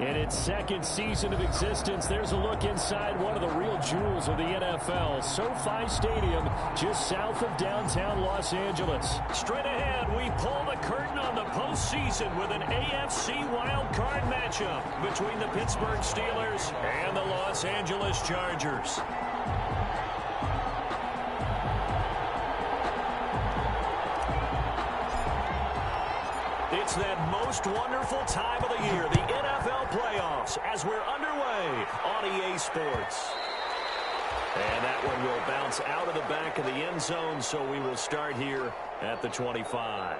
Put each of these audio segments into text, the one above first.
In its second season of existence, there's a look inside one of the real jewels of the NFL, SoFi Stadium, just south of downtown Los Angeles. Straight ahead, we pull the curtain on the postseason with an AFC wildcard matchup between the Pittsburgh Steelers and the Los Angeles Chargers. It's that most wonderful time of the year, the NFL playoffs, as we're underway on EA Sports. And that one will bounce out of the back of the end zone, so we will start here at the 25.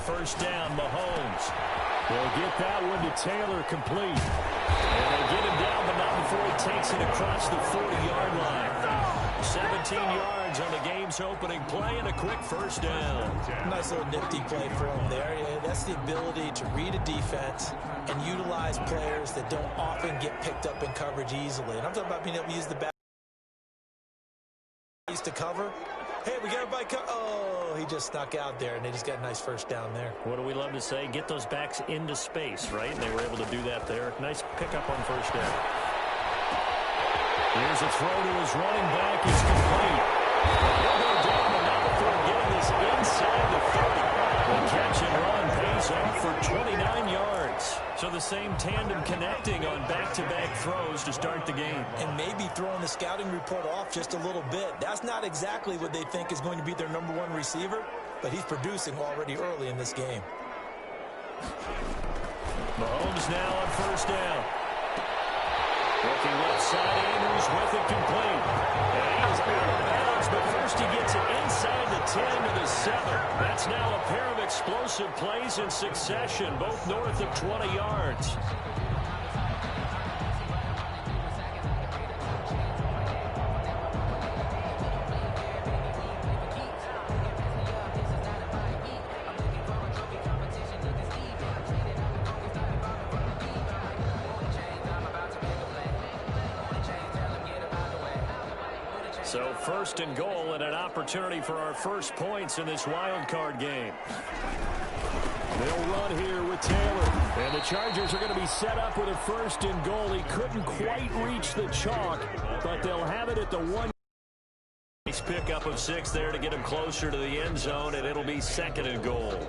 First down, Mahomes. They'll get that one to Taylor complete. And they get him down, but not before he takes it across the 40-yard line. 17 yards on the game's opening play and a quick first down. Nice little nifty play for him there. Yeah, that's the ability to read a defense and utilize players that don't often get picked up in coverage easily. And I'm talking about being able to use the back to cover. Hey, we got everybody. Oh, he just snuck out there, and they just got a nice first down there. What do we love to say? Get those backs into space, right? And they were able to do that there. Nice pickup on first down. Here's a throw to his running back. It's complete. He'll go down, but not before getting this inside the 30. The catch and run pays off for 29 yards. So the same tandem connecting on back-to-back throws to start the game. And maybe throwing the scouting report off just a little bit. That's not exactly what they think is going to be their number one receiver, but he's producing already early in this game. Mahomes now on first down. Working left side, Andrews with it complete. And he is out of bounds, but first he gets it inside the 10 to the 7. That's now a pair of explosive plays in succession, both north of 20 yards. So first and goal and an opportunity for our first points in this wild card game. They'll run here with Taylor. And the Chargers are going to be set up with a first and goal. He couldn't quite reach the chalk, but they'll have it at the 1. Nice pickup of 6 there to get him closer to the end zone, and it'll be second and goal.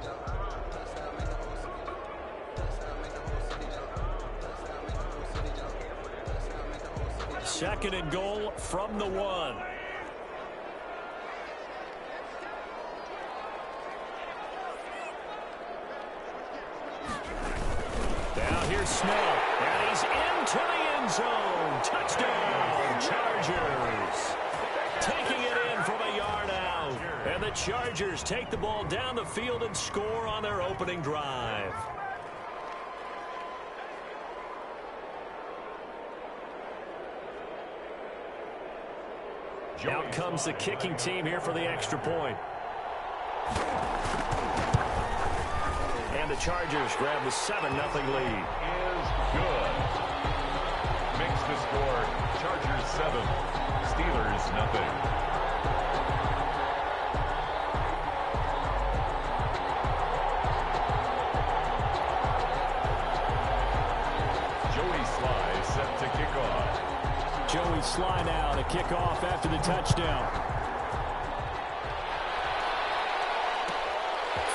Second and goal from the 1. Now here's Snell, and he's into the end zone. Touchdown, Chargers. Taking it in from a yard out. And the Chargers take the ball down the field and score on their opening drive. Out comes the kicking team here for the extra point. And the Chargers grab the 7-0 lead. Is good. Makes the score Chargers 7, Steelers nothing. Joey Sly set to kick off. Joey Sly now to kick off after the touchdown.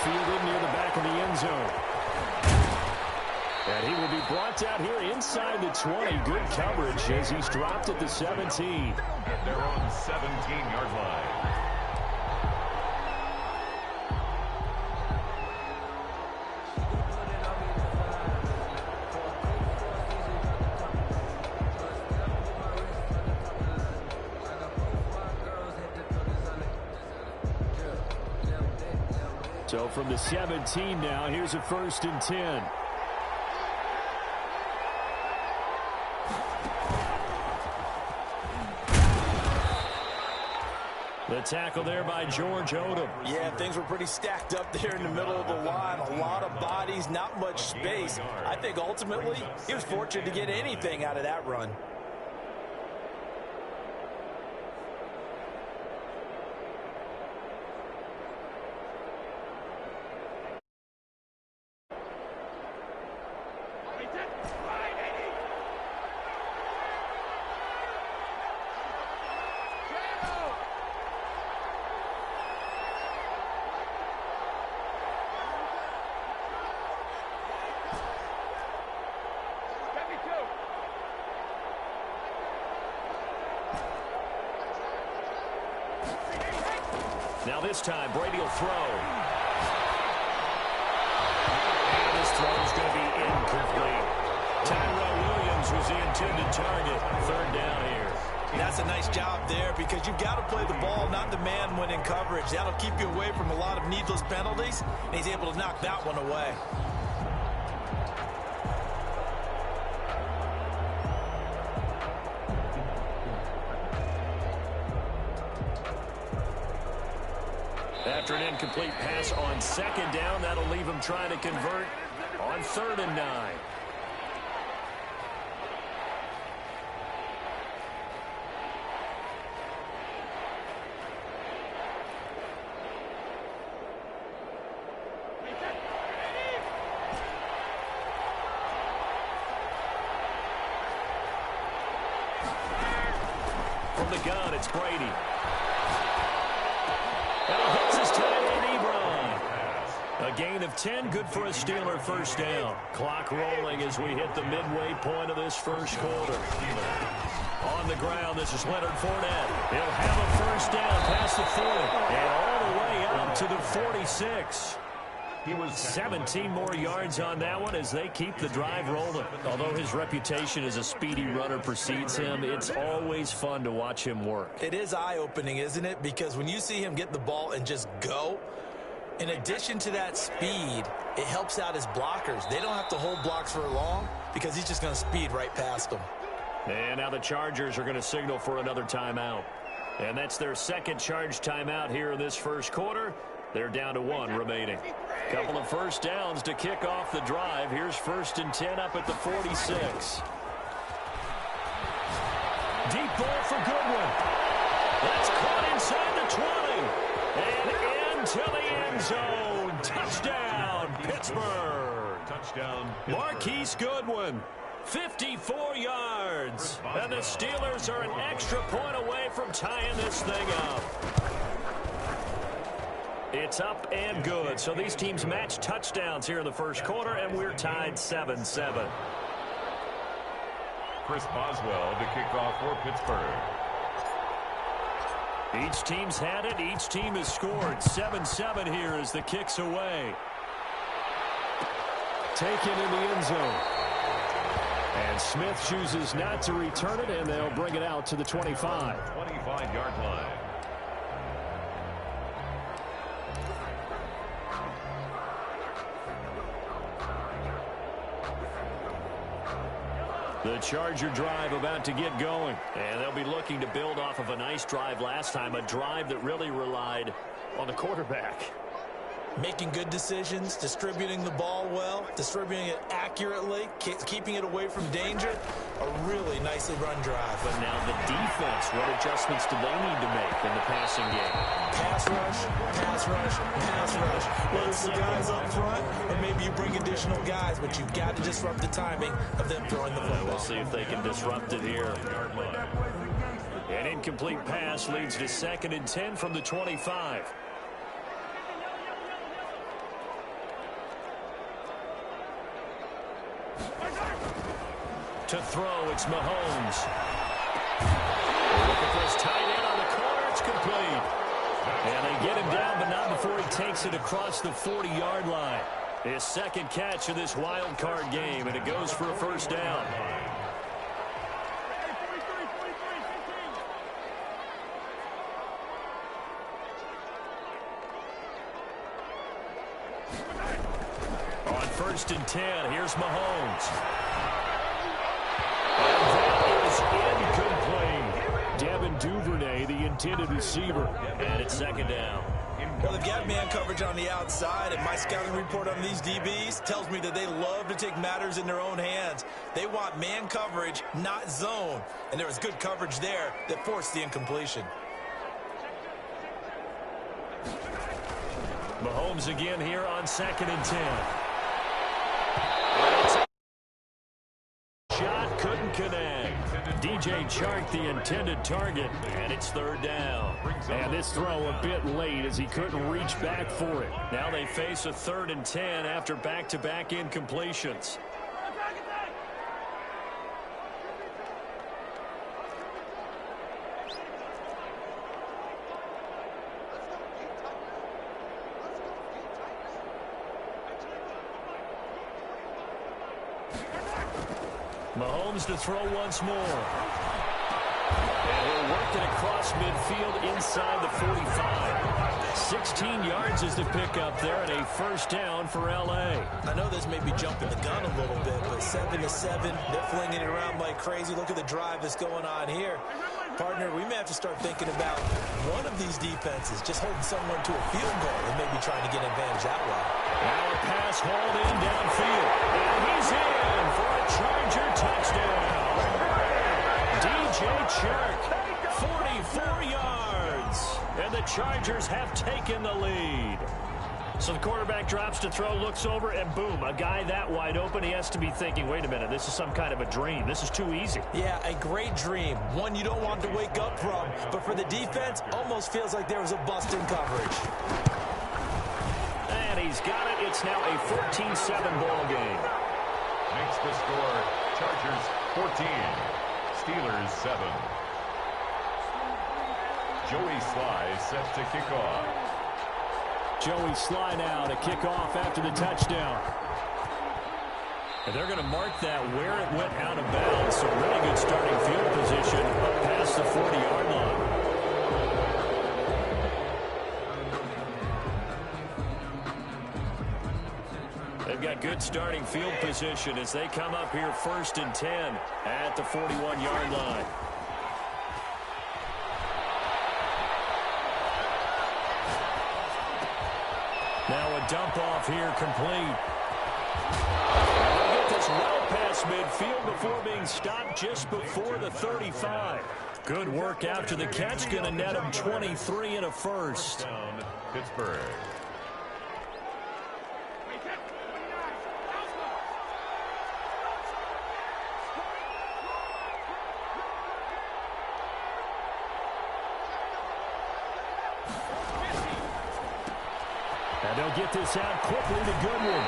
Fielded near the back of the end zone. And he will be brought down here inside the 20. Good coverage as he's dropped at the 17. At their own 17-yard line. So from the 17 now, here's a 1st and 10. tackle there by George Odom. Yeah, things were pretty stacked up there in the middle of the line. A lot of bodies, not much space. I think ultimately he was fortunate to get anything out of that run. Now this time, Brady will throw. And his throw is going to be incomplete. Tyrell Williams was the intended target. Third down here. That's a nice job there because you've got to play the ball, not the man when in coverage. That'll keep you away from a lot of needless penalties, and he's able to knock that one away. After an incomplete pass on second down, that'll leave him trying to convert on 3rd and 9. From the gun, it's Brady. And he hits his tight end, Ebron. A gain of 10, good for a Steeler first down. Clock rolling as we hit the midway point of this first quarter. On the ground, this is Leonard Fournette. He'll have a first down past the 40 and all the way up to the 46. He was 17 more yards on that one as they keep the drive rolling. Although his reputation as a speedy runner precedes him, it's always fun to watch him work. It is eye-opening, isn't it? Because when you see him get the ball and just go, in addition to that speed, it helps out his blockers. They don't have to hold blocks for long because he's just going to speed right past them. And now the Chargers are going to signal for another timeout. And that's their second charge timeout here in this first quarter. They're down to 1 remaining. Couple of first downs to kick off the drive. Here's 1st and 10 up at the 46. Deep ball for Goodwin. That's caught inside the 20. And into the end zone. Touchdown, Pittsburgh. Touchdown, Pittsburgh. Marquise Goodwin. 54 yards. And the Steelers are an extra point away from tying this thing up. It's up and good. So these teams match touchdowns here in the first quarter, and we're tied 7-7. Chris Boswell to kick off for Pittsburgh. Each team's had it. Each team has scored. 7-7 here as the kick's away. Taken in the end zone. And Smith chooses not to return it, and they'll bring it out to the 25. 25-yard line. The Charger drive about to get going. And they'll be looking to build off of a nice drive last time, a drive that really relied on the quarterback. Making good decisions, distributing the ball well, distributing it accurately, keeping it away from danger. A really nicely run drive. But now the defense, what adjustments do they need to make in the passing game? Pass rush, pass rush, pass rush. Whether it's the guys up front or maybe you bring additional guys, but you've got to disrupt the timing of them throwing the football. We'll see if they can disrupt it here. An incomplete pass leads to 2nd and 10 from the 25. To throw, it's Mahomes. Looking for his tight end on the corner. It's complete. And they get him down, but not before he takes it across the 40-yard line. His second catch of this wild card game, and it goes for a first down. On 1st and 10, here's Mahomes. And that is incomplete. Devin Devin Duvernay, the intended receiver. And it's second down. Well, they've got man coverage on the outside, and my scouting report on these DBs tells me that they love to take matters in their own hands. They want man coverage, not zone. And there was good coverage there that forced the incompletion. Mahomes again here on 2nd and 10. Shot couldn't connect. DJ Chark, the intended target, and it's 3rd down. And this throw a bit late as he couldn't reach back for it. Now they face a 3rd and 10 after back-to-back incompletions. Mahomes to throw once more. And he'll work it across midfield inside the 45. 16 yards is the pickup there and a 1st down for L.A. I know this may be jumping the gun a little bit, but 7-7, they're flinging it around like crazy. Look at the drive that's going on here. Partner, we may have to start thinking about one of these defenses just holding someone to a field goal and maybe trying to get an advantage that way. Now a pass hauled in downfield. And he's in for a Charger touchdown. DJ Chark, 44 yards. And the Chargers have taken the lead. So the quarterback drops to throw, looks over, and boom, a guy that wide open, he has to be thinking, wait a minute, this is some kind of a dream. This is too easy. Yeah, a great dream. One you don't want to wake up from. But for the defense, almost feels like there was a bust in coverage. And he's got it. It's now a 14-7 ball game. Makes the score Chargers 14, Steelers 7. Joey Sly set to kick off. Joey Sly now to kick off after the touchdown. And they're going to mark that where it went out of bounds. So really good starting field position up past the 40-yard line. They've got good starting field position as they come up here 1st and 10 at the 41-yard line. Now a dump off here complete. They'll get this well past midfield before being stopped just before the 35. Good work after the catch. Going to net him 23 and a 1st. Down, Pittsburgh. And they'll get this out quickly to Goodwin.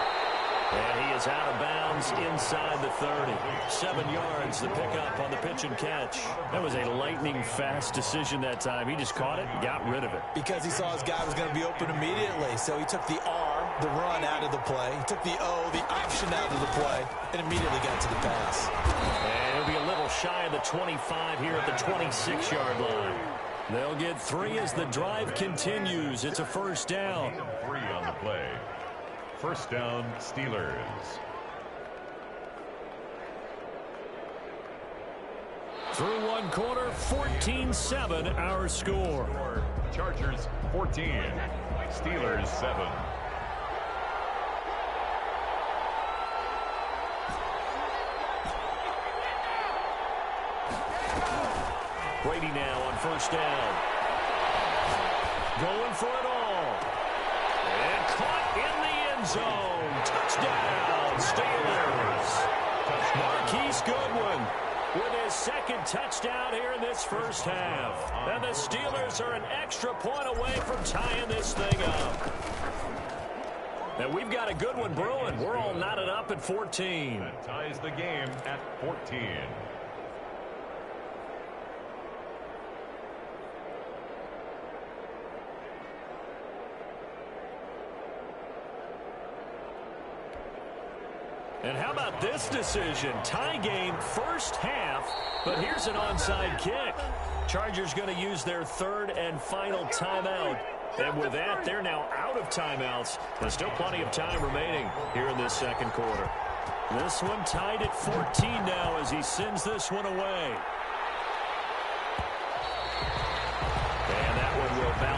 And he is out of bounds inside the 30. 7 yards, the pickup on the pitch and catch. That was a lightning-fast decision that time. He just caught it and got rid of it. Because he saw his guy was going to be open immediately. So he took the R, the run, out of the play. He took the O, the option, out of the play, and immediately got to the pass. And he'll be a little shy of the 25 here at the 26-yard line. They'll get 3 as the drive continues. It's a 1st down. 3 on the play. 1st down, Steelers. Through one quarter, 14-7 our score. Chargers 14, Steelers 7. Brady now on 1st down. Going for it all. And caught in the end zone. Touchdown, Steelers. Marquise Goodwin with his 2nd touchdown here in this 1st half. And the Steelers are an extra point away from tying this thing up. And we've got a good one brewing. We're all knotted up at 14. That ties the game at 14. And how about this decision? Tie game 1st half, but here's an onside kick. Chargers going to use their 3rd and final timeout. And with that, they're now out of timeouts. There's still plenty of time remaining here in this 2nd quarter. This one tied at 14 now as he sends this one away.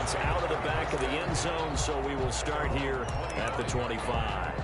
It's out of the back of the end zone, so we will start here at the 25.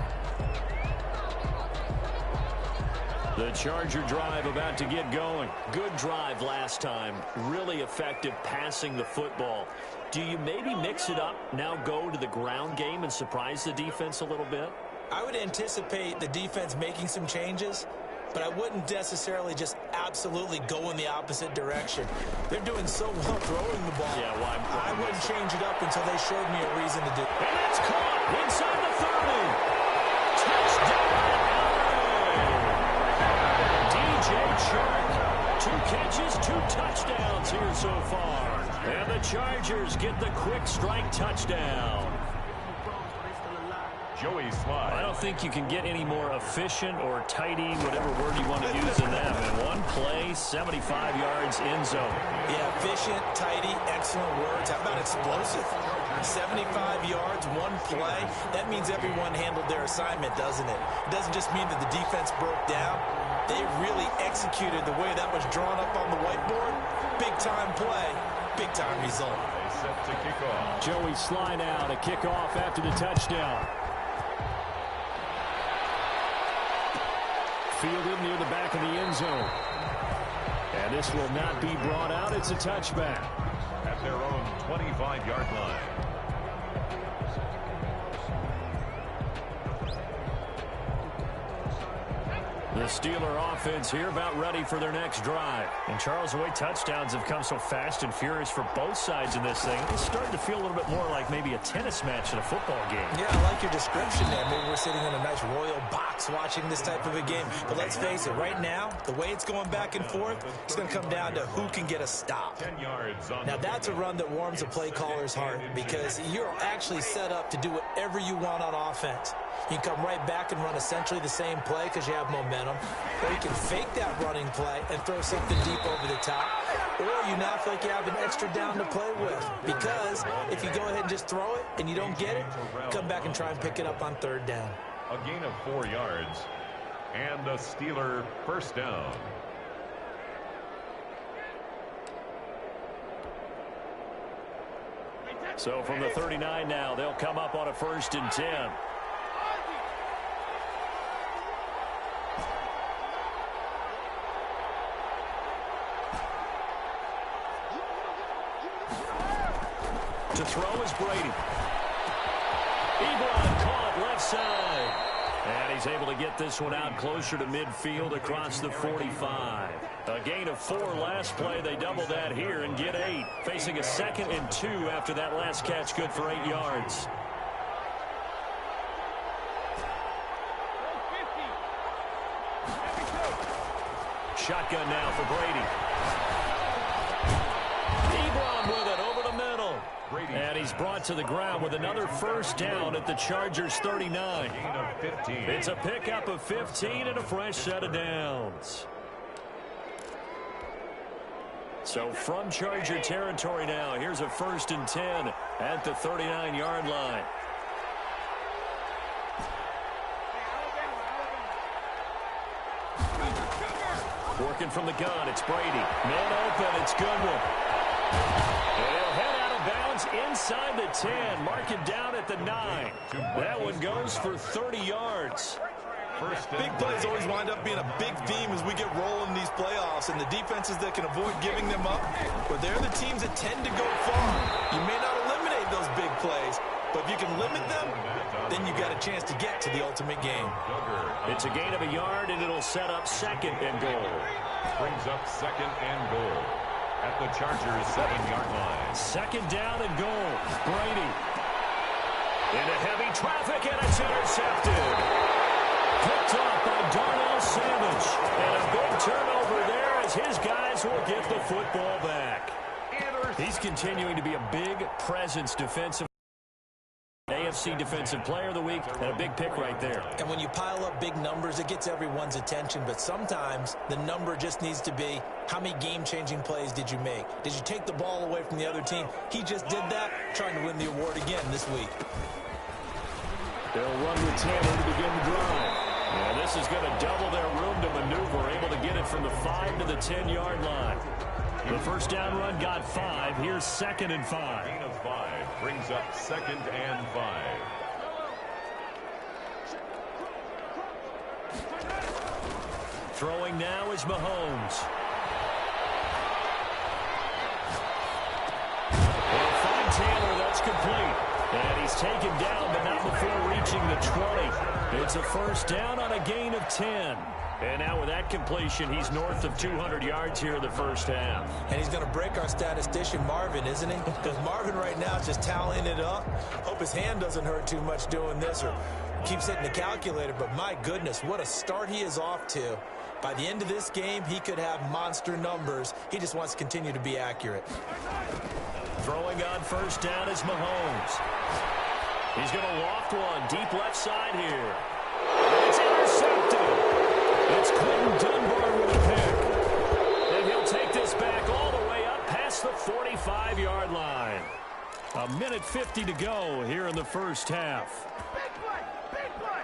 The Charger drive about to get going. Good drive last time. Really effective passing the football. Do you maybe mix it up, now go to the ground game and surprise the defense a little bit? I would anticipate the defense making some changes, but I wouldn't necessarily just absolutely go in the opposite direction. They're doing so well throwing the ball. Yeah, well, I wouldn't change it up until they showed me a reason to do it. And that's caught inside the 30. Touchdown, DJ Chark. 2 catches, 2 touchdowns here so far. And the Chargers get the quick strike touchdown. Joey Slye. I don't think you can get any more efficient or tidy, whatever word you want to use in that. In one play, 75 yards end zone. Yeah, efficient, tidy, excellent words. How about explosive? 75 yards, one play. That means everyone handled their assignment, doesn't it? It doesn't just mean that the defense broke down. They really executed the way that was drawn up on the whiteboard. Big-time play, big-time result. They set to kick off. Joey Slye now to kick off after the touchdown. Fielded near the back of the end zone. And this will not be brought out. It's a touchback. At their own 25-yard line. The Steeler offense here about ready for their next drive. And Charles, the way touchdowns have come so fast and furious for both sides in this thing, it's starting to feel a little bit more like maybe a tennis match in a football game. Yeah, I like your description there. Maybe we're sitting in a nice royal box watching this type of a game. But let's face it, right now, the way it's going back and forth, it's going to come down to who can get a stop. 10 yards on Now, that's a run that warms a play caller's heart because you're actually set up to do whatever you want on offense. You can come right back and run essentially the same play because you have momentum. Or you can fake that running play and throw something deep over the top. Or you now feel like you have an extra down to play with. Because if you go ahead and just throw it and you don't get it, come back and try and pick it up on 3rd down. A gain of 4 yards. And a Steeler first down. So from the 39 now, they'll come up on a 1st and 10. To throw is Brady. Ebron caught left side. And he's able to get this one out closer to midfield across the 45. A gain of 4 last play. They double that here and get 8. Facing a 2nd and 2 after that last catch, good for 8 yards. Shotgun now for Brady. Ebron with it over the middle. And he's brought to the ground with another first down at the Chargers 39. Gain of 15. It's a pickup of 15 and a fresh set of downs. So from Charger territory now, here's a 1st and 10 at the 39-yard line. Working from the gun, it's Brady. Man open, it's Goodwin. And he'll head out of bounds inside the 10. Mark it down at the 9. That one goes for 30 yards. Big plays always wind up being a big theme as we get rolling in these playoffs, and the defenses that can avoid giving them up, but they're the teams that tend to go far. You may not eliminate those big plays, but if you can limit them, then you got a chance to get to the ultimate game. It's a gain of a yard, and it'll set up 2nd and goal. Brings up 2nd and goal at the Chargers 7-yard line. 2nd down and goal. Brady into heavy traffic, and it's intercepted. Picked off by Darnell Savage. And a big turnover there as his guys will get the football back. He's continuing to be a big presence defensive. AFC Defensive Player of the Week, and a big pick right there. And when you pile up big numbers, it gets everyone's attention, but sometimes the number just needs to be, how many game-changing plays did you make? Did you take the ball away from the other team? He just did that, trying to win the award again this week. They'll run with Tanner to begin the drive. And this is going to double their room to maneuver, able to get it from the 5 to the 10-yard line. The first down run got 5. Here's 2nd and 5. Gain of 5. Brings up 2nd and 5. Throwing now is Mahomes. They'll find Taylor. That's complete. And he's taken down, but not before reaching the 20. It's a first down on a gain of 10. And now with that completion, he's north of 200 yards here in the first half. And he's going to break our statistician Marvin, isn't he? Because Marvin right now is just tallying it up. Hope his hand doesn't hurt too much doing this or keeps hitting the calculator. But my goodness, what a start he is off to. By the end of this game, he could have monster numbers. He just wants to continue to be accurate. Throwing on first down is Mahomes. He's going to loft one deep left side here. It's intercepted. It's Clinton Dunbar with a pick. And he'll take this back all the way up past the 45-yard line. A minute 50 to go here in the first half. Big play! Big play!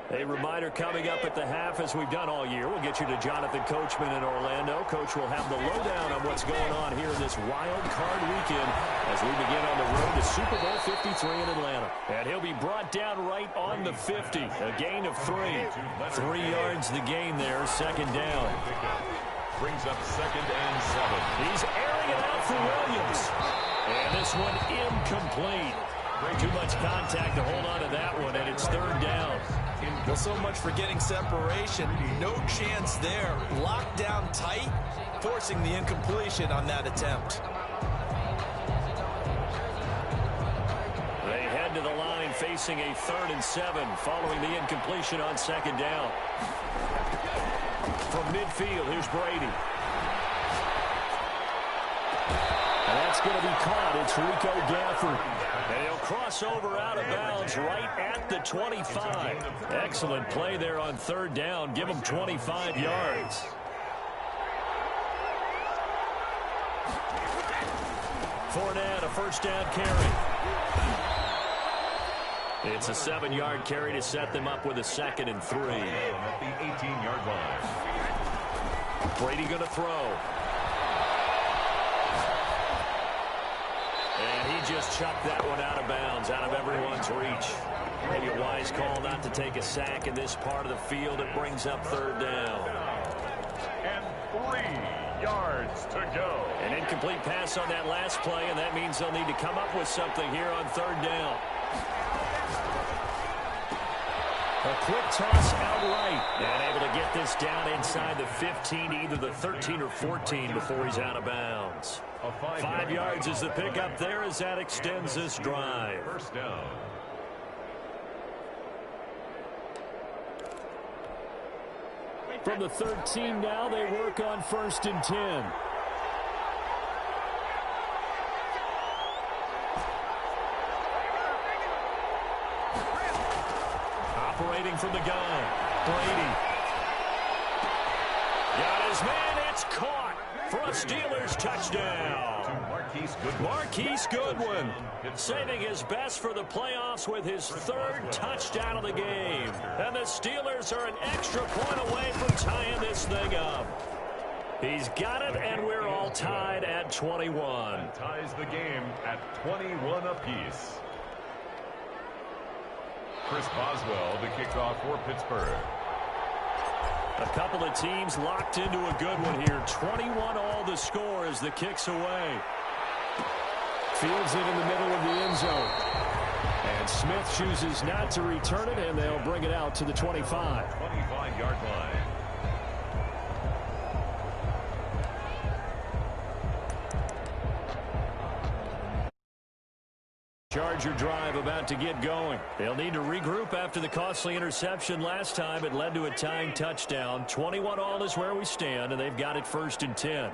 A reminder coming up at the half, as we've done all year. We'll get you to Jonathan Coachman in Orlando. Coach will have the lowdown on what's going on here in this wild card weekend as we begin on the road to Super Bowl 53 in Atlanta. And he'll be brought down right on the 50. A gain of 3. 3 yards the gain there, second down. Brings up 2nd and 7. He's airing it out for Williams. And this one incomplete. Too much contact to hold on to that one, and it's third down. Well, so much for getting separation. No chance there. Locked down tight, forcing the incompletion on that attempt. They head to the line facing a 3rd and 7 following the incompletion on second down. From midfield, here's Brady. And that's going to be caught. It's Rico Gafford. And he'll cross over out of bounds right at the 25. Excellent play there on third down. Give him 25 yards. Fournette, a first down carry. It's a 7-yard carry to set them up with a 2nd and 3. At the 18-yard line. Brady going to throw. And he just chucked that one out of bounds, out of everyone's reach. Maybe a wise call not to take a sack in this part of the field. It brings up third down. And 3 yards to go. An incomplete pass on that last play, and that means they'll need to come up with something here on third down. A quick toss outright. And able to get this down inside the 15, either the 13 or 14 before he's out of bounds. 5 yards is the pickup there as that extends this drive. First down. From the 13 now, they work on 1st and 10. Operating from the gun, Brady. Got his man, it's caught for a Steelers touchdown. Marquise Goodwin saving his best for the playoffs with his 3rd touchdown of the game. And the Steelers are an extra point away from tying this thing up. He's got it, and we're all tied at 21. And ties the game at 21 apiece. Chris Boswell, the kickoff for Pittsburgh. A couple of teams locked into a good one here. 21 all the score as the kick's away. Fields it in the middle of the end zone. And Smith chooses not to return it, and they'll bring it out to the 25. 25-yard line. Charger drive about to get going. They'll need to regroup after the costly interception last time. It led to a tying touchdown. 21 all is where we stand, and they've got it 1st and 10.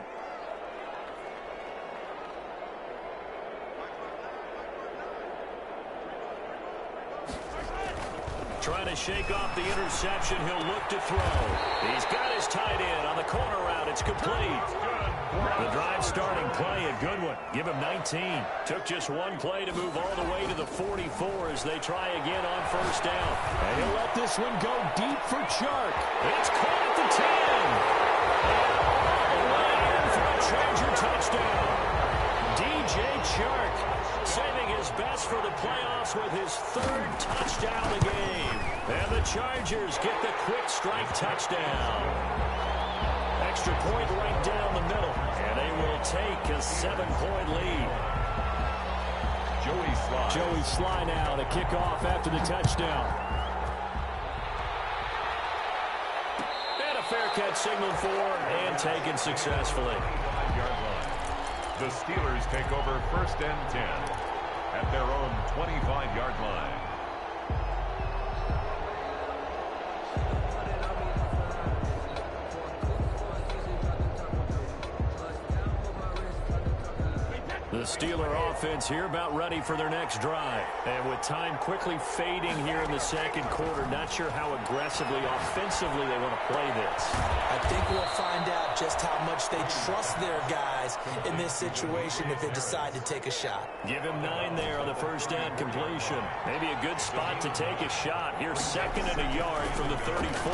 Trying to shake off the interception. He'll look to throw. He's got his tight end on the corner route. It's complete. The drive starting play, a good one. Give him 19. Took just one play to move all the way to the 44 as they try again on first down. And he'll let this one go deep for Chark. It's caught at the 10. And all the way in for a Charger touchdown. DJ Chark saving his best for the playoffs with his third touchdown of the game. And the Chargers get the quick strike touchdown. Extra point right down the middle. And they will take a 7-point lead. Joey Sly now to kick off after the touchdown. And a fair catch signaled for and taken successfully. The Steelers take over 1st and 10 at their own 25-yard line. The Steeler offense here about ready for their next drive. And with time quickly fading here in the second quarter, not sure how aggressively, offensively they want to play this. I think we'll find out just how much they trust their guys in this situation if they decide to take a shot. Give him 9 there on the first down completion. Maybe a good spot to take a shot. Here's 2nd and a yard from the 34.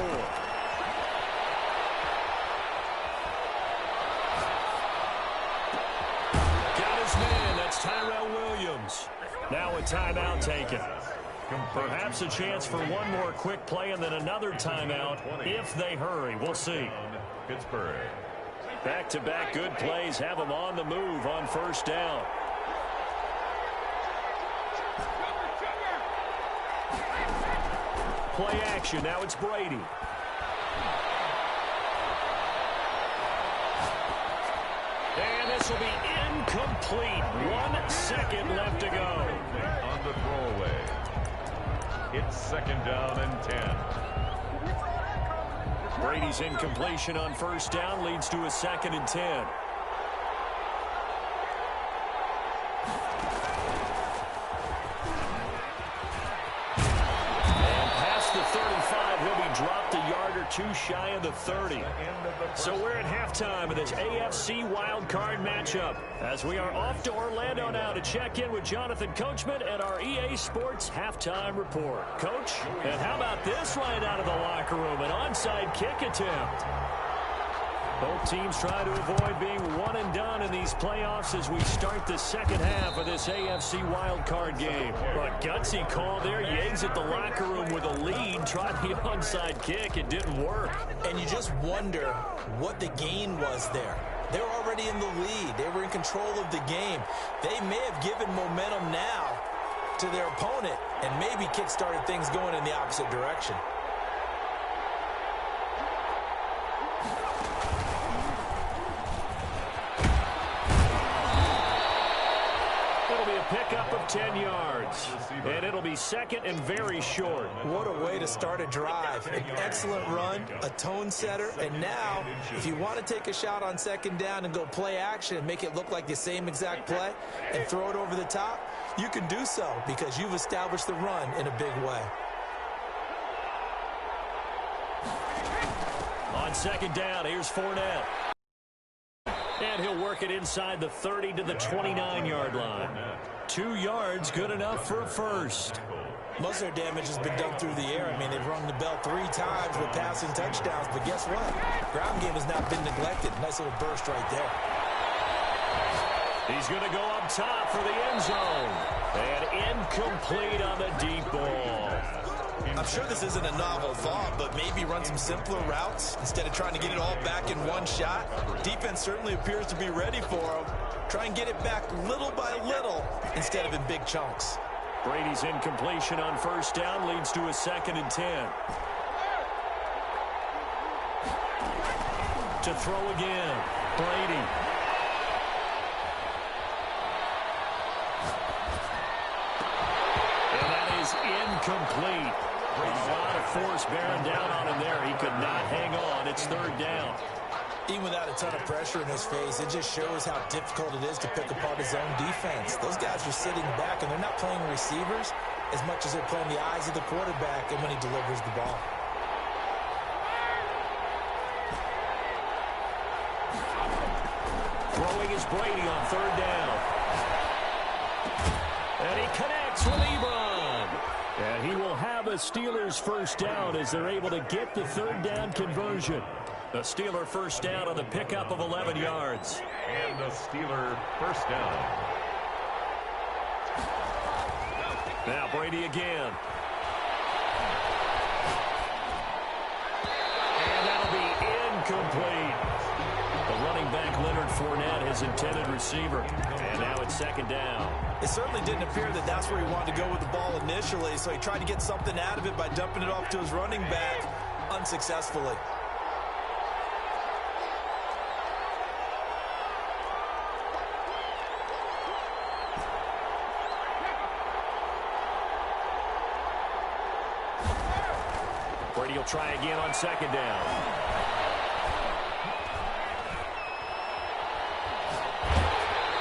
Tyrell Williams. Now a timeout taken. Perhaps a chance for one more quick play and then another timeout if they hurry. We'll see. Pittsburgh. Back-to-back good plays have them on the move on first down. Play action. Now it's Brady. And this will be incomplete. 1 second left to go. On the throwaway. It's 2nd down and 10. Brady's incompletion on first down leads to a 2nd and 10. And past the 35, he'll be dropped a yard or two shy of the 30. So we're at halftime of this AFC wildcard matchup as we are off to Orlando now to check in with Jonathan Coachman and our EA Sports halftime report. Coach, and how about this right out of the locker room, an onside kick attempt. Both teams try to avoid being one and done in these playoffs as we start the second half of this AFC wildcard game. But gutsy call there. You exit the locker room with a lead. Try the onside kick. It didn't work. And you just wonder what the gain was there. They were already in the lead. They were in control of the game. They may have given momentum now to their opponent and maybe kick-started things going in the opposite direction. Pickup of 10 yards. And it'll be 2nd and very short. What a way to start a drive. An excellent run, a tone setter, and now if you want to take a shot on 2nd down and go play action and make it look like the same exact play and throw it over the top, you can do so because you've established the run in a big way. On 2nd down, here's Fournette. And he'll work it inside the 30 to the 29-yard line. 2 yards, good enough for a first. Most of their damage has been done through the air. I mean, they've rung the bell 3 times with passing touchdowns, but guess what? Ground game has not been neglected. Nice little burst right there. He's going to go up top for the end zone. And incomplete on the deep ball. I'm sure this isn't a novel thought, but maybe run some simpler routes instead of trying to get it all back in one shot. Defense certainly appears to be ready for him. Try and get it back little by little instead of in big chunks. Brady's incompletion on first down leads to a 2nd and 10. To throw again, Brady. And that is incomplete. A lot of force bearing down on him there. He could not hang on. It's 3rd down. Even without a ton of pressure in his face, it just shows how difficult it is to pick apart his own defense. Those guys are sitting back, and they're not playing receivers as much as they're playing the eyes of the quarterback and when he delivers the ball. Throwing is Brady on third down. And he connects with Ebron. And he will have a Steelers first down as they're able to get the third down conversion. The Steeler first down on the pickup of 11 yards. And the Steeler first down. Now Brady again. And that'll be incomplete. The running back Leonard Fournette, his intended receiver. And now it's second down. It certainly didn't appear that that's where he wanted to go with the ball initially, so he tried to get something out of it by dumping it off to his running back unsuccessfully. Brady will try again on second down.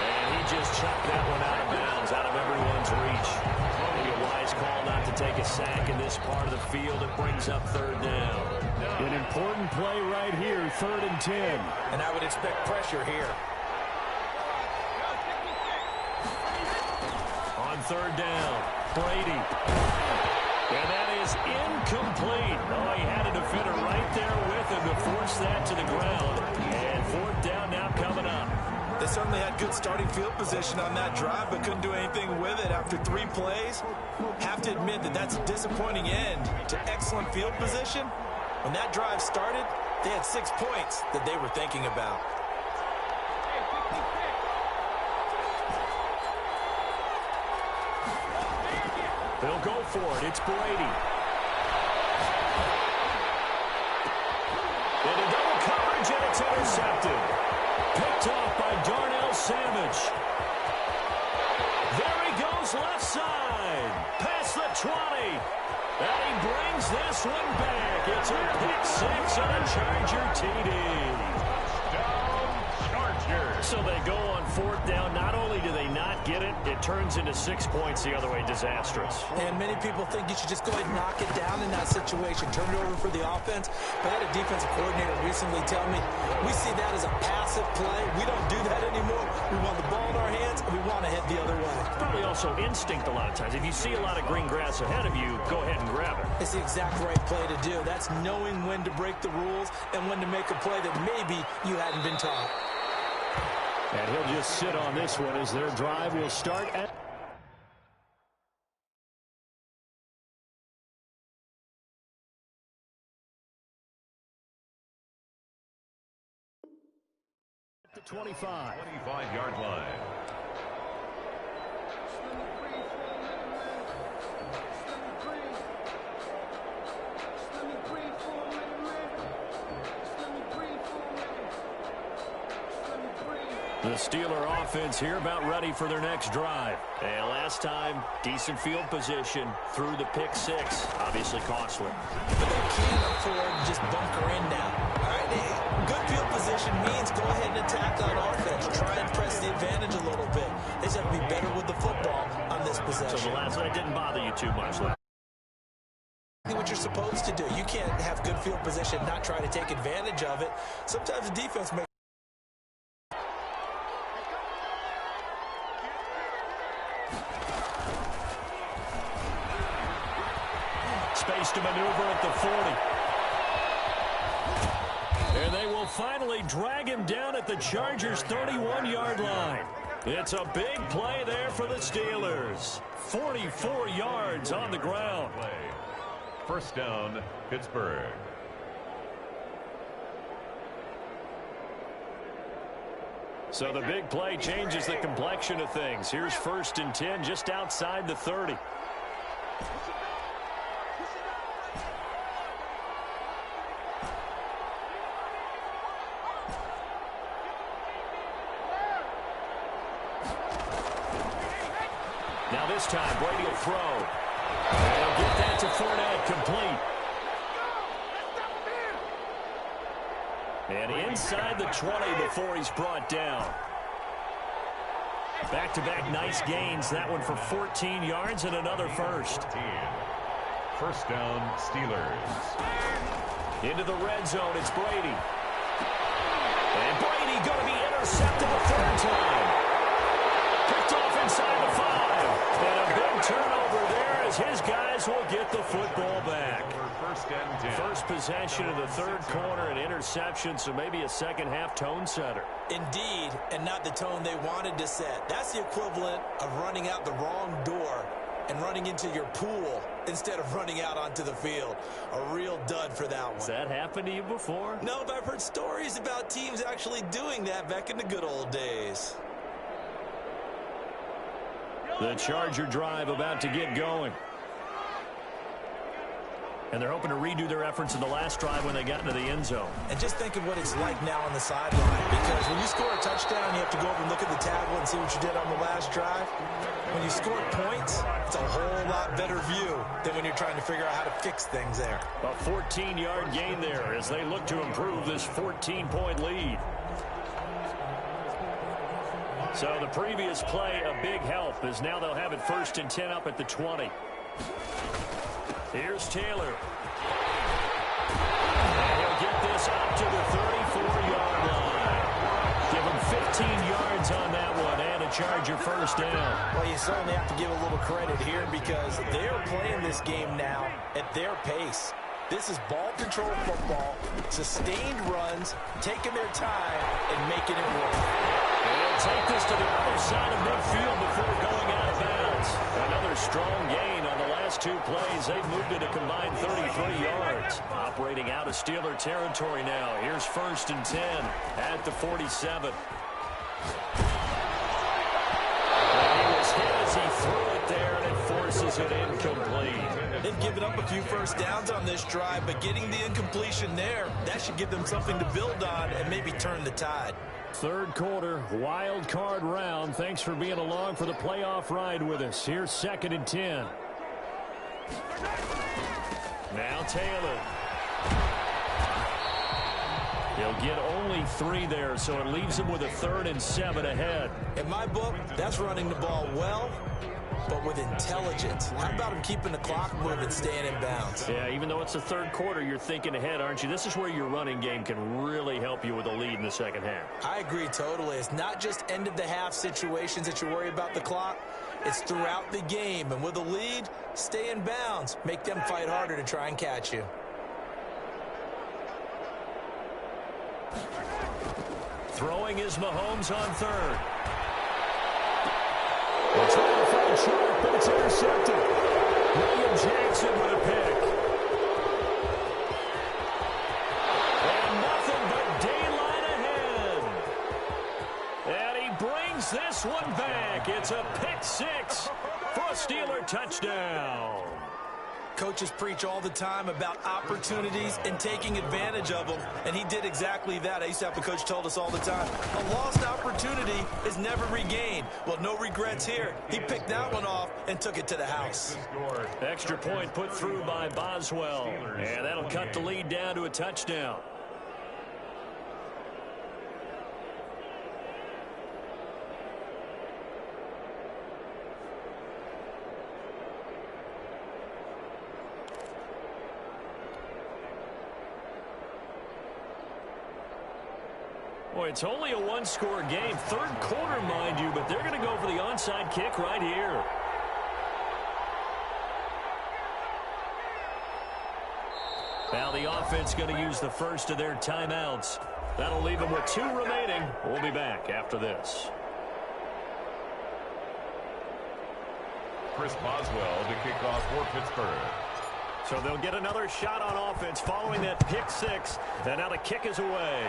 And he just chucked that one out of bounds, out of everyone's reach. Maybe a wise call not to take a sack in this part of the field. It brings up third down. An important play right here, 3rd and 10. And I would expect pressure here. On third down, Brady. And that is incomplete. Oh, he had a defender right there with him to force that to the ground. And 4th down now coming up. They certainly had good starting field position on that drive, but couldn't do anything with it after 3 plays. Have to admit that that's a disappointing end to excellent field position. When that drive started, they had 6 points that they were thinking about. They'll go for it. It's Brady. Into double coverage, and it's intercepted. Picked off by Darnell Savage. There he goes left side. Past the 20. And he brings this one back. It's a pick 6 on a Charger TD. So they go on 4th down. Not only do they not get it, it turns into 6 points the other way. Disastrous. And many people think you should just go ahead and knock it down in that situation. Turn it over for the offense. But I had a defensive coordinator recently tell me, we see that as a passive play. We don't do that anymore. We want the ball in our hands, and we want to head the other way. Probably also instinct a lot of times. If you see a lot of green grass ahead of you, go ahead and grab it. It's the exact right play to do. That's knowing when to break the rules and when to make a play that maybe you hadn't been taught. And he'll just sit on this one as their drive will start at the 25. 25-yard line. The Steeler offense here about ready for their next drive. And last time, decent field position through the pick 6. Obviously costly. But they can't afford to just bunker in now. All right, good field position means go ahead and attack on offense. Try and press the advantage a little bit. They just have to be better with the football on this possession. So the last one didn't bother you too much. What you're supposed to do. You can't have good field position, not try to take advantage of it. Sometimes the defense makes space to maneuver at the 40. And they will finally drag him down at the Chargers' 31-yard line. It's a big play there for the Steelers. 44 yards on the ground. First down, Pittsburgh. So the big play changes the complexion of things. Here's 1st and 10 just outside the 30. Now this time, Brady will throw. And he'll get that to Fournette, complete. And inside the 20 before he's brought down. Back-to-back nice gains. That one for 14 yards and another first. First down, Steelers. Into the red zone, it's Brady. And Brady going to be intercepted the third time. Picked off inside the 5. And a big turnover there as his guys will get the football back. First possession of the third quarter, an interception, so maybe a second-half tone setter. Indeed, and not the tone they wanted to set. That's the equivalent of running out the wrong door and running into your pool instead of running out onto the field. A real dud for that one. Has that happened to you before? No, but I've heard stories about teams actually doing that back in the good old days. The Charger drive about to get going. And they're hoping to redo their efforts in the last drive when they got into the end zone. And just think of what it's like now on the sideline. Because when you score a touchdown, you have to go over and look at the tablet and see what you did on the last drive. When you score points, it's a whole lot better view than when you're trying to figure out how to fix things there. A 14-yard gain there as they look to improve this 14-point lead. So the previous play, a big help, as now they'll have it 1st and 10 up at the 20. Here's Taylor. And he'll get this up to the 34-yard line. Give him 15 yards on that one and a Charger first down. Well, you certainly have to give a little credit here because they're playing this game now at their pace. This is ball control football, sustained runs, taking their time and making it work. They'll take this to the other side of midfield before going out of bounds. Another strong gain on the last 2 plays. They've moved it a combined 33 yards. Operating out of Steeler territory now. Here's 1st and 10 at the 47. And he was hit as he threw it there, and it forces it incomplete. They've given up a few first downs on this drive, but getting the incompletion there, that should give them something to build on and maybe turn the tide. Third quarter, wild card round. Thanks for being along for the playoff ride with us. Here's 2nd and 10. Now Taylor. He'll get only 3 there, so it leaves him with a 3rd and 7 ahead. In my book, that's running the ball well, but with intelligence. How about him keeping the clock moving, staying in bounds? Yeah, even though it's the third quarter, you're thinking ahead, aren't you? This is where your running game can really help you with a lead in the second half. I agree totally. It's not just end-of-the-half situations that you worry about the clock. It's throughout the game. And with a lead, stay in bounds. Make them fight harder to try and catch you. Throwing is Mahomes on 3rd. It's right for the short, but it's intercepted. William Jackson with a pick. And nothing but daylight ahead. And he brings this one back. It's a pick 6 for a Steeler touchdown. Coaches preach all the time about opportunities and taking advantage of them, and he did exactly that. I used to have a coach told us all the time, a lost opportunity is never regained. Well, no regrets here. He picked that one off and took it to the house. Extra point put through by Boswell, and that'll cut the lead down to a touchdown. Boy, it's only a 1-score game. Third quarter, mind you, but they're going to go for the onside kick right here. Now the offense going to use the first of their timeouts. That'll leave them with 2 remaining. We'll be back after this. Chris Boswell to kick off for Pittsburgh. So they'll get another shot on offense following that pick 6. And now the kick is away.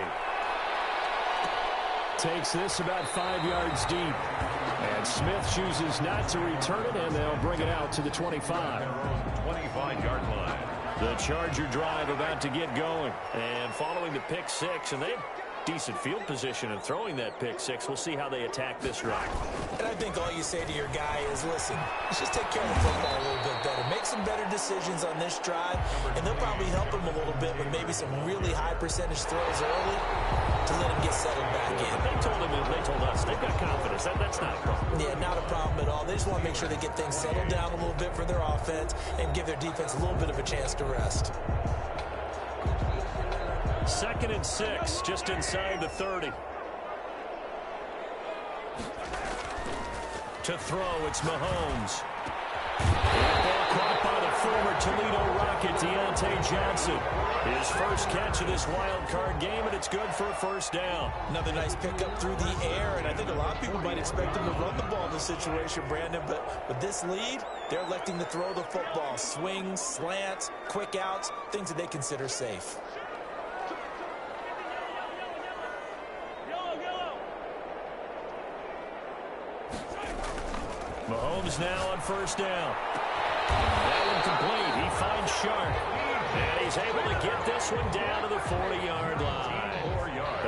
Takes this about 5 yards deep. And Smith chooses not to return it, and they'll bring it out to the 25. 25-yard line. The Charger drive about to get going. And following the pick 6, and they have decent field position and throwing that pick 6. We'll see how they attack this drive. And I think all you say to your guy is, listen, let's just take care of the football a little bit better. Make some better decisions on this drive, and they'll probably help him a little bit with maybe some really high percentage throws early to let him get settled back in. They told us they've got confidence. That's not a problem. Yeah, not a problem at all. They just want to make sure they get things settled down a little bit for their offense and give their defense a little bit of a chance to rest. 2nd and 6, just inside the 30. To throw, it's Mahomes. Ball caught by the former Toledo Rocket, Deontay Johnson. His first catch of this wild card game, and it's good for a first down. Another nice pickup through the air, and I think a lot of people might expect him to run the ball in this situation, Brandon, but with this lead, they're electing to throw the football. Swings, slants, quick outs, things that they consider safe. Mahomes now on first down. That one complete. He finds Sharp. And he's able to get this one down to the 40-yard line.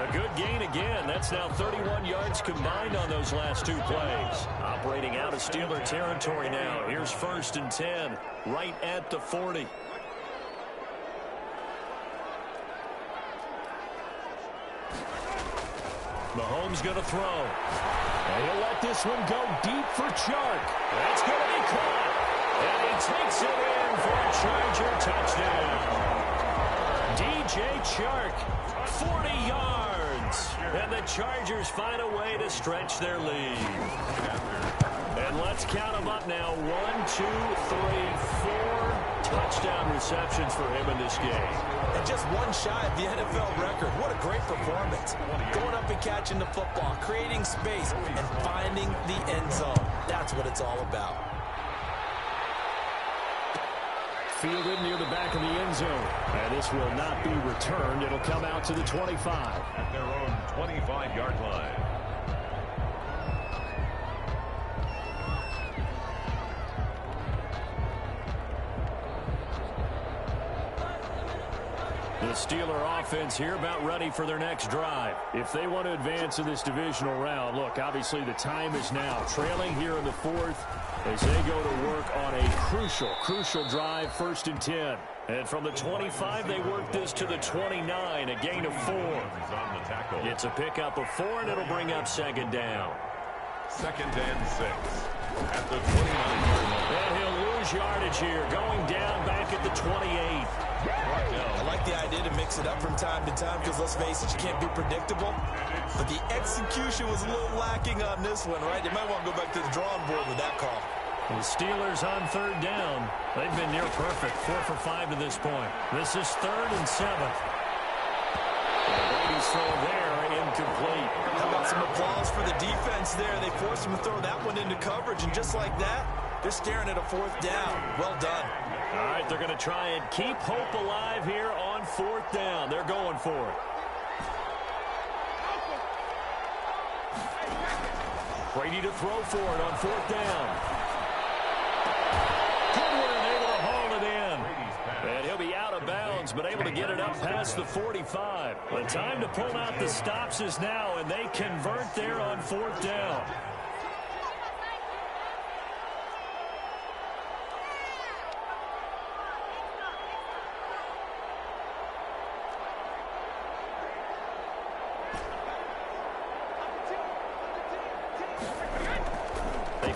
A good gain again. That's now 31 yards combined on those last two plays. Operating out of Steeler territory now. Here's 1st and 10, right at the 40. Mahomes going to throw. And he'll let this one go deep for Chark. That's going to be caught. And he takes it in for a Charger touchdown. DJ Chark, 40 yards. And the Chargers find a way to stretch their lead. And let's count them up now. 1, 2, 3, 4 touchdown receptions for him in this game. And just one shy of the NFL record. What a great performance. Going up and catching the football, creating space, and finding the end zone. That's what it's all about. Fielded near the back of the end zone. And this will not be returned. It'll come out to the 25. At their own 25-yard line. The Steeler offense here about ready for their next drive. If they want to advance in this divisional round, look, obviously the time is now. Trailing here in the 4th as they go to work on a crucial drive, 1st and 10. And from the 25, they work this to the 29, a gain of 4. It's a pickup of 4, and it'll bring up 2nd down. 2nd and 6 at the 29-yard line. And he'll lose yardage here, going down back at the 28. I like the idea to mix it up from time to time because, let's face it, you can't be predictable. But the execution was a little lacking on this one, right? They might want to go back to the drawing board with that call. The Steelers on 3rd down. They've been near perfect, 4 for 5 to this point. This is 3rd and 7. Brady's throw there, incomplete. How about some applause for the defense there? They forced him to throw that one into coverage, and just like that, they're staring at a 4th down. Well done. All right, they're going to try and keep hope alive here on 4th down. They're going for it. Brady to throw for it on 4th down. Goodwin able to haul it in. And he'll be out of bounds, but able to get it up past the 45. The time to pull out the stops is now, and they convert there on 4th down.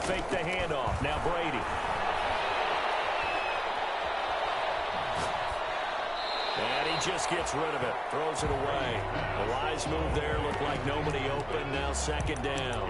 Fake the handoff. Now Brady. And he just gets rid of it. Throws it away. A wise move there. Looked like nobody open. Now 2nd down.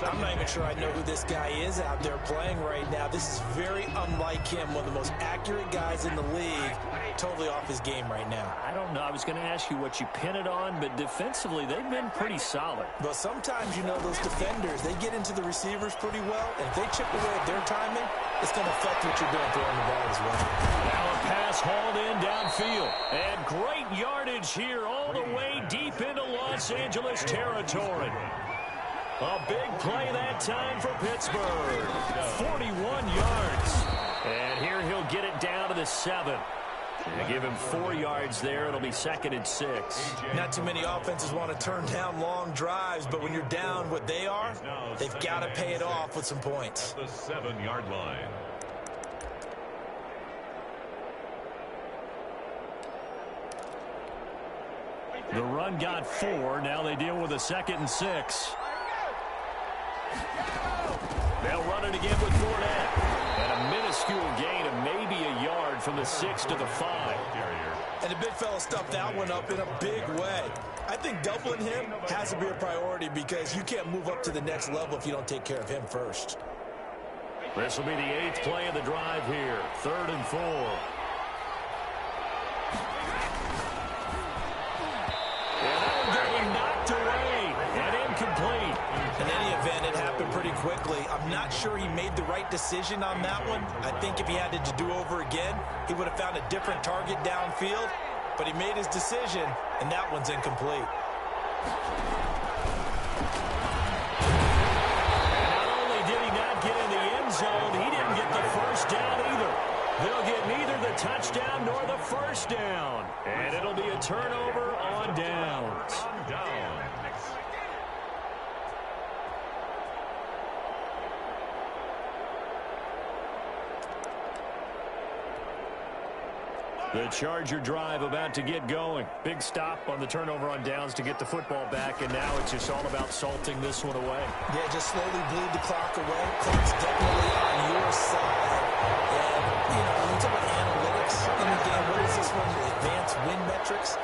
I'm not even sure I know who this guy is out there playing right now. This is very unlike him. One of the most accurate guys in the league. Totally off his game right now. I don't know. I was going to ask you what you pin it on, but defensively, they've been pretty solid. But sometimes, you know, those defenders, they get into the receivers pretty well, and if they chip away at their timing, it's going to affect what you're doing throwing the ball as well. Now a pass hauled in downfield. And great yardage here all the way deep into Los Angeles territory. A big play that time for Pittsburgh. 41 yards. And here he'll get it down to the 7. They give him 4 yards there. It'll be 2nd and 6. Not too many offenses want to turn down long drives, but when you're down what they are, they've got to pay it off with some points. At the 7-yard line. The run got 4. Now they deal with a 2nd and 6. They'll run it again with Fournette. And a minuscule gain of maybe a yard from the 6 to the 5. And the big fella stuffed that one up in a big way. I think doubling him has to be a priority because you can't move up to the next level if you don't take care of him first. This will be the 8th play of the drive here. 3rd and 4. And that one getting knocked away and incomplete. In any event, it happened pretty quickly. I'm not sure he made the right decision on that one. I think if he had to do over again, he would have found a different target downfield. But he made his decision, and that one's incomplete. Not only did he not get in the end zone, he didn't get the first down either. They'll get neither the touchdown nor the first down. And it'll be a turnover on downs. The Charger drive about to get going. Big stop on the turnover on downs to get the football back, and now it's just all about salting this one away. Yeah, just slowly bleed the clock away. Clock's definitely on your side. And, you know, when you talk about analytics in the game, what is this one? The advanced win metrics?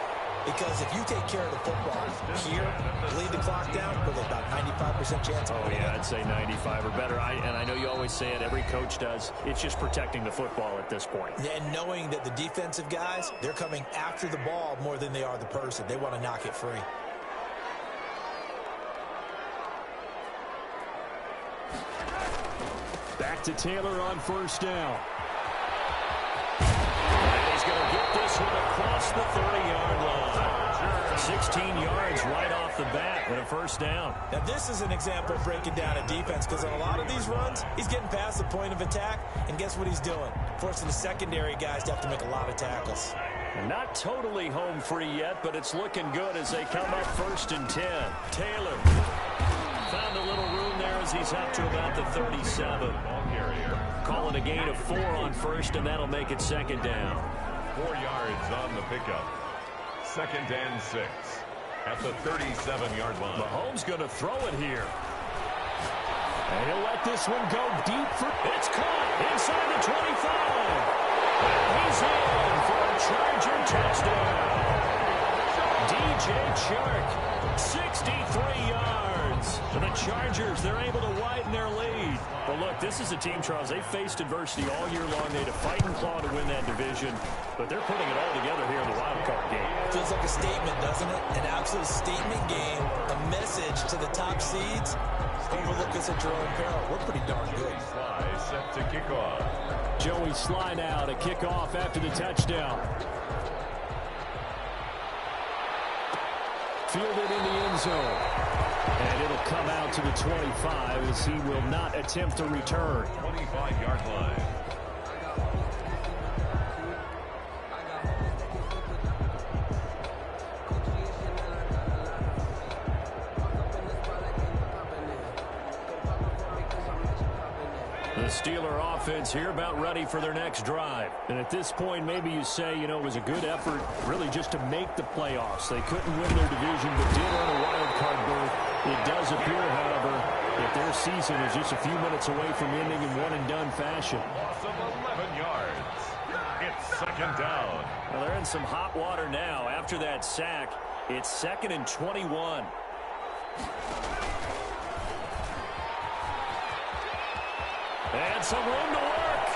Because if you take care of the football here, bleed the clock down, with about 95% chance of winning. Oh, yeah, I'd say 95 or better. And I know you always say it, every coach does. It's just protecting the football at this point. And knowing that the defensive guys, they're coming after the ball more than they are the person. They want to knock it free. Back to Taylor on 1st down. And he's going to get this one across the 30-yard line. 16 yards right off the bat and a 1st down. Now, this is an example of breaking down a defense because on a lot of these runs, he's getting past the point of attack, and guess what he's doing? Forcing the secondary guys to have to make a lot of tackles. Not totally home free yet, but it's looking good as they come up 1st and 10. Taylor found a little room there as he's up to about the 37. Call it a gain of 4 on 1st, and that'll make it 2nd down. 4 yards on the pickup. 2nd and 6 at the 37-yard line. Mahomes going to throw it here. And he'll let this one go deep for... It's caught inside the 25. He's in for a Charger touchdown. DJ Chark, 63 yards. For the Chargers, they're able to widen their lead. But look, this is a team, Charles, they faced adversity all year long. They had to fight and claw to win that division, but they're putting it all together here in the wild card game. Feels like a statement, doesn't it? An absolute statement game, a message to the top seeds. Overlook us at your own peril. We're pretty darn good. Sly set to kick off. Joey Sly now to kick off after the touchdown. Fielded in the end zone. And it'll come out to the 25 as he will not attempt to return. 25-yard line. The Steeler offense here about ready for their next drive. And at this point, maybe you say, you know, it was a good effort really just to make the playoffs. They couldn't win their division but did earn a wild card berth. It does appear, however, that their season is just a few minutes away from ending in one-and-done fashion. Loss of 11 yards. It's 2nd down. Well, they're in some hot water now. After that sack, it's 2nd and 21. And some room to work.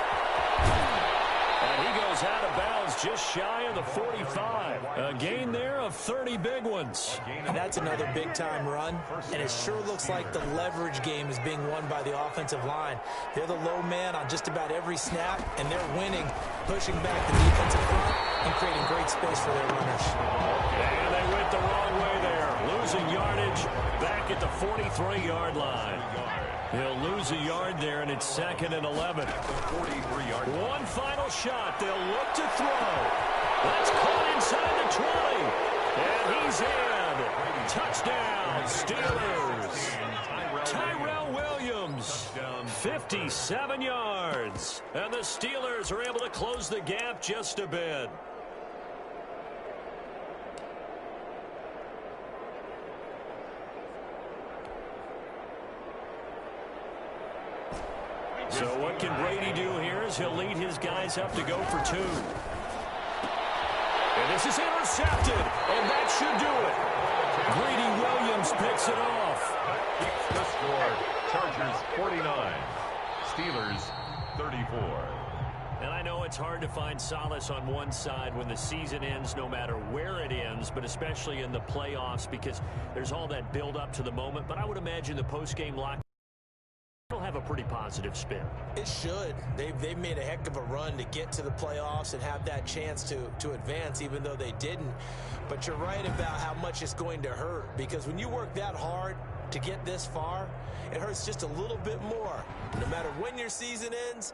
And he goes out of bounds just shy of the 45. A gain there of 30 big ones. And that's another big-time run. And it sure looks like the leverage game is being won by the offensive line. They're the low man on just about every snap, and they're winning, pushing back the defensive front and creating great space for their runners. And they went the wrong way there. Losing yardage back at the 43-yard line. He'll lose a yard there, and it's 2nd and 11. 43-yard line. One final shot. They'll look to throw. That's caught inside the 20. And he's in. Touchdown, Steelers. Tyrell Williams, 57 yards. And the Steelers are able to close the gap just a bit. So what can Brady do here is he'll lead his guys up to go for 2. And this is intercepted, and that should do it. Greedy Williams picks it off. Keeps the score. Chargers 49, Steelers 34. And I know it's hard to find solace on one side when the season ends, no matter where it ends, but especially in the playoffs, because there's all that build up to the moment. But I would imagine the post-game lock will have a pretty positive spin. It should. They've made a heck of a run to get to the playoffs and have that chance to advance, even though they didn't. But you're right about how much it's going to hurt, because when you work that hard to get this far, it hurts just a little bit more. No matter when your season ends,